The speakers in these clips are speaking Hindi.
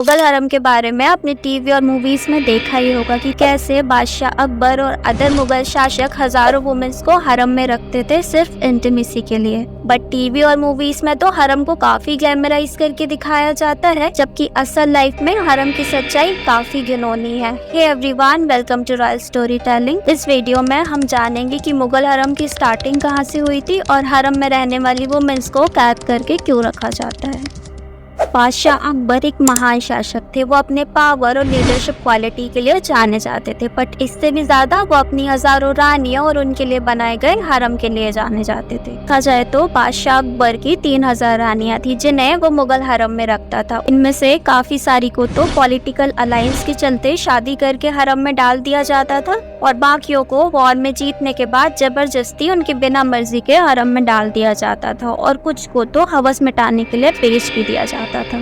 मुगल हरम के बारे में आपने टीवी और मूवीज में देखा ही होगा कि कैसे बादशाह अकबर और अदर मुगल शासक हजारों वुमेन्स को हरम में रखते थे सिर्फ इंटीमेसी के लिए। बट टीवी और मूवीज में तो हरम को काफी ग्लैमराइज करके दिखाया जाता है, जबकि असल लाइफ में हरम की सच्चाई काफी घिनौनी है। Hey everyone, welcome to royal story telling. इस वीडियो में हम जानेंगे कि मुगल हरम की स्टार्टिंग कहाँ से हुई थी और हरम में रहने वाली वुमेन्स को कैद करके क्यों रखा जाता है। बादशाह अकबर एक महान शासक थे। वो अपने पावर और लीडरशिप क्वालिटी के लिए जाने जाते थे, बट इससे भी ज्यादा वो अपनी हजारों रानियों और उनके लिए बनाए गए हरम के लिए जाने जाते थे। कहा जाए तो बादशाह अकबर की 3000 रानियां थी जिन्हें वो मुगल हरम में रखता था। इनमें से काफी सारी को तो पॉलिटिकल अलायंस के चलते शादी करके हरम में डाल दिया जाता था और बाकियों को वॉर में जीतने के बाद जबरदस्ती उनके बिना मर्जी के हरम में डाल दिया जाता था और कुछ को तो हवस मिटाने के लिए बेच भी दिया जाता था।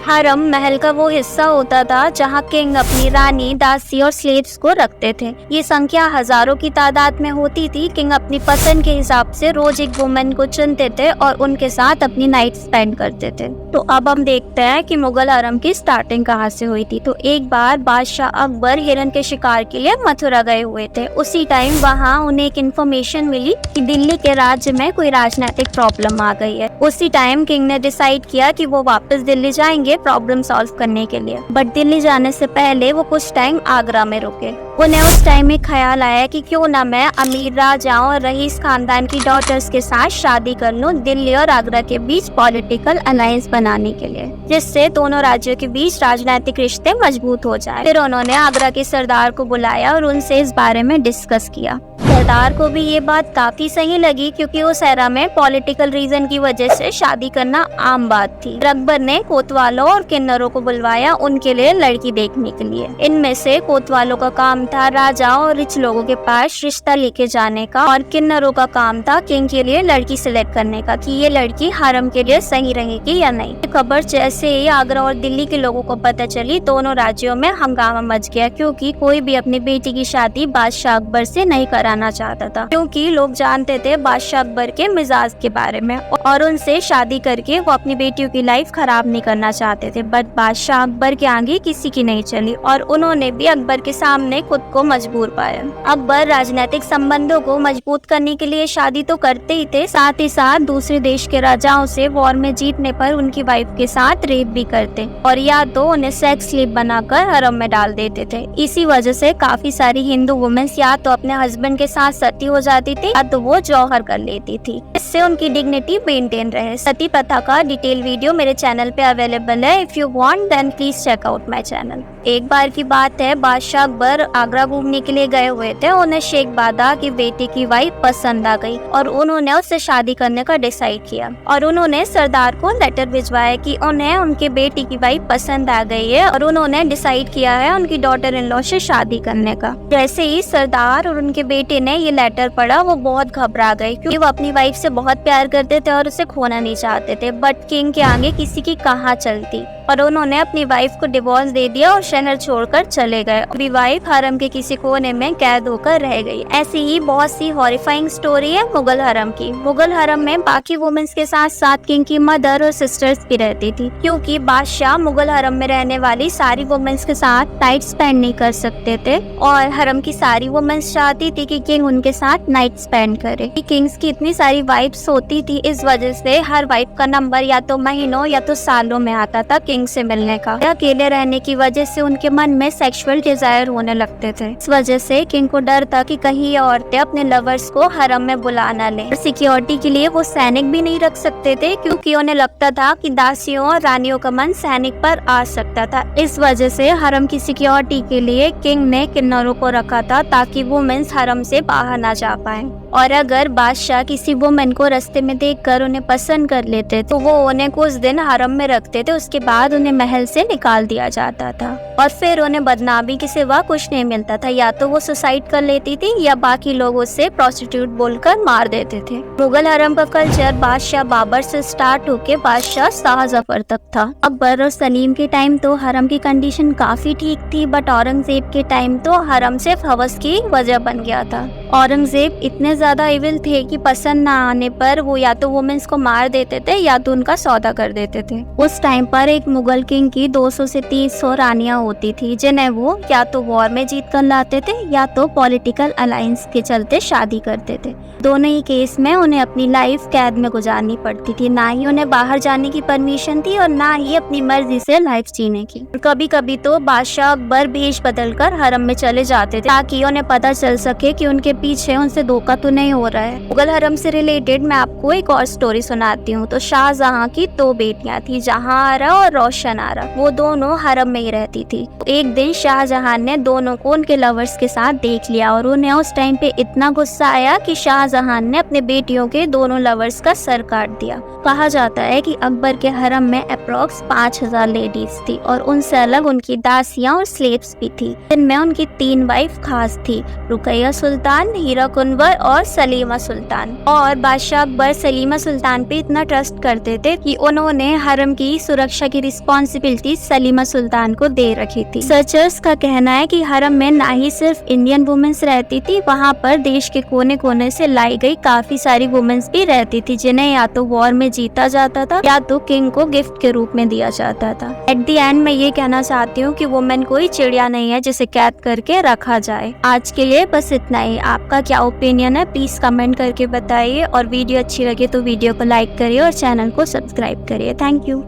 हरम महल का वो हिस्सा होता था जहाँ किंग अपनी रानी, दासी और स्लेव्स को रखते थे। ये संख्या हजारों की तादाद में होती थी। किंग अपनी पसंद के हिसाब से रोज एक वुमन को चुनते थे और उनके साथ अपनी नाइट स्पेंड करते थे। तो अब हम देखते हैं कि मुगल हरम की स्टार्टिंग कहाँ से हुई थी। तो एक बार बादशाह अकबर हिरन के शिकार के लिए मथुरा गए हुए थे। उसी टाइम वहाँ उन्हें एक इन्फॉर्मेशन मिली कि दिल्ली के राज्य में कोई राजनीतिक प्रॉब्लम आ गई है। उसी टाइम किंग ने डिसाइड किया कि वो वापस दिल्ली जाएंगे प्रॉब्लम सॉल्व करने के लिए। बट दिल्ली जाने से पहले वो कुछ टाइम आगरा में रुके। उन्हें उस टाइम एक ख्याल आया कि क्यों ना मैं अमीर राजाओं और रईस खानदान की डॉटर्स के साथ शादी कर लूं दिल्ली और आगरा के बीच पॉलिटिकल अलायंस बनाने के लिए, जिससे दोनों राज्यों के बीच राजनीतिक रिश्ते मजबूत हो जाए। फिर उन्होंने आगरा के सरदार को बुलाया और उनसे इस बारे में डिस्कस किया। सरदार को भी ये बात काफी सही लगी क्योंकि उस एरा में पॉलिटिकल रीजन की वजह से शादी करना आम बात थी। अकबर ने कोतवालों और किन्नरों को बुलवाया उनके लिए लड़की देखने के लिए। इनमें से कोतवालों का काम था राजाओं और रिच लोगों के पास रिश्ता लेके जाने का और किन्नरों का काम था किंग के लिए लड़की सिलेक्ट करने का कि ये लड़की हरम के लिए सही रहेगी या नहीं। खबर जैसे ही आगरा और दिल्ली के लोगों को पता चली, दोनों राज्यों में हंगामा मच गया क्योंकि कोई भी अपनी बेटी की शादी बादशाह अकबर से नहीं कराना चाहता था, क्योंकि लोग जानते थे बादशाह अकबर के मिजाज के बारे में और उनसे शादी करके वो अपनी बेटियों की लाइफ खराब नहीं करना चाहते थे। बट बादशाह अकबर के आगे किसी की नहीं चली और उन्होंने भी अकबर के सामने खुद को मजबूर पाया। अकबर राजनीतिक संबंधों को मजबूत करने के लिए शादी तो करते ही थे, साथ ही साथ दूसरे देश के राजाओं से वॉर में जीतने पर उनकी वाइफ के साथ रेप भी करते और या तो उन्हें सेक्स स्लेव बनाकर हरम में डाल देते थे। इसी वजह से काफी सारी हिंदू वुमेन्स या तो अपने हस्बैंड के साथ सती हो जाती थी या तो वो जौहर कर लेती थी। इससे उनकी डिग्निटी मेंटेन रहे। सती प्रथा का डिटेल वीडियो मेरे चैनल पे अवेलेबल है। If you want then please check out my channel. एक बार की बात है, बादशाह अकबर आगरा घूमने के लिए गए हुए थे। उन्हें शेख बादा की बेटी की वाइफ पसंद आ गई और उन्होंने उससे शादी करने का डिसाइड किया और उन्होंने सरदार को लेटर भिजवाया कि उन्हें उनके बेटी की वाइफ पसंद आ गई है और उन्होंने डिसाइड किया है उनकी डॉटर इन लॉ से शादी करने का। जैसे ही सरदार और उनके बेटे ने ये लेटर पढ़ा, वो बहुत घबरा गए क्योंकि वो अपनी वाइफ से बहुत प्यार करते थे और उसे खोना नहीं चाहते थे। बट किंग के आगे किसी की कहाँ चलती और उन्होंने अपनी वाइफ को डिवोर्स दे दिया और शहर छोड़कर चले गए। अभी वाइफ हरम के किसी कोने में कैद होकर रह गई। ऐसी ही बहुत सी हॉरिफाइंग स्टोरी है मुगल हरम की। मुगल हरम में बाकी वुमेन्स के साथ साथ किंग की मदर और सिस्टर्स भी रहती थी, क्योंकि बादशाह मुगल हरम में रहने वाली सारी वुमेन्स के साथ नाइट स्पेंड नहीं कर सकते थे और हरम की सारी वुमेन्स चाहती थी कि किंग उनके साथ नाइट स्पेंड करे। किंग्स की इतनी सारी वाइफ्स होती थी, इस वजह से हर वाइफ का नंबर या तो महीनों या तो सालों में आता था किंग से मिलने का। अकेले रहने की वजह से उनके मन में सेक्सुअल डिजायर होने लगते थे। इस वजह से किंग को डर था कि कहीं ये औरतें अपने लवर्स को हरम में बुला न लें। सिक्योरिटी के लिए वो सैनिक भी नहीं रख सकते थे क्योंकि उन्हें लगता था कि दासियों और रानियों का मन सैनिक पर आ सकता था। इस वजह से हरम की सिक्योरिटी के लिए किंग ने किन्नरों को रखा था ताकि वुमेन्स हरम से बाहर ना जा पाए। और अगर बादशाह किसी वुमेन को रास्ते में देखकर उन्हें पसंद कर लेते तो वो उन्हें कुछ दिन हरम में रखते थे, उसके बाद उन्हें महल से निकाल दिया जाता था और फिर उन्हें बदनामी के सिवा कुछ नहीं मिलता था। या तो वो सुसाइड कर लेती थी या बाकी लोग उससे प्रोस्टिट्यूट बोलकर मार देते थे। मुगल हरम का कल्चर बादशाह बाबर से स्टार्ट होके बादशाह शाहजफर तक था। अकबर और सलीम के टाइम तो हरम की कंडीशन काफी ठीक थी, बट औरंगजेब के टाइम तो हरम सिर्फ हवस की वजह बन गया था औरंगजेब इतने ज्यादा इविल थे कि पसंद ना आने पर वो या तो वुमेन्स को मार देते थे या तो उनका सौदा कर देते थे। उस टाइम पर एक मुगल किंग की 200 से 300 रानियां होती थी, जिन्हें वो या तो वॉर में जीत कर लाते थे या तो पॉलिटिकल अलायंस के चलते शादी करते थे। दोनों ही केस में उन्हें अपनी लाइफ कैद में गुजारनी पड़ती थी। ना ही उन्हें बाहर जाने की परमिशन थी और ना ही अपनी मर्जी से लाइफ जीने की। कभी कभी तो बादशाह अकबर भेष बदलकर हरम में चले जाते थे ताकि उन्हें पता चल सके कि उनके पीछे उनसे धोखा तो नहीं हो रहा है। मुगल हरम से रिलेटेड मैं आपको एक और स्टोरी सुनाती हूँ। तो शाहजहां की 2 बेटियां थी, जहांआरा और रोशनआरा। वो दोनों हरम में ही रहती थी। एक दिन शाहजहां ने दोनों को उनके लवर्स के साथ देख लिया और उन्हें उस टाइम पे इतना गुस्सा आया कि शाहजहां ने अपने बेटियों के दोनों लवर्स का सर काट दिया। कहा जाता है कि अकबर के हरम में अप्रोक्स 5000 लेडीज थी और उनसे अलग उनकी दासियां और स्लेव्स भी थी, जिनमें उनकी 3 वाइफ खास थी, रुकैया सुल्तान, हीरा कुंवर और सलीमा सुल्तान। और बादशाह अकबर सलीमा सुल्तान पे इतना ट्रस्ट करते थे कि उन्होंने हरम की सुरक्षा की रिस्पॉन्सिबिलिटी सलीमा सुल्तान को दे रखी थी। सर्चर्स का कहना है कि हरम में ना ही सिर्फ इंडियन वुमेन्स रहती थी, वहाँ पर देश के कोने कोने से लाई गई काफी सारी वुमेन्स भी रहती थी, जिन्हें या तो वॉर में जीता जाता था या तो किंग को गिफ्ट के रूप में दिया जाता था। एट द एंड मैं ये कहना चाहती हूँ कि वुमेन कोई चिड़िया नहीं है जिसे कैद करके रखा जाए। आज के लिए बस इतना ही। आपका क्या ओपिनियन है प्लीज कमेंट करके बताइए, और वीडियो अच्छी लगे तो वीडियो को लाइक करिए और चैनल को सब्सक्राइब करिए। Thank you.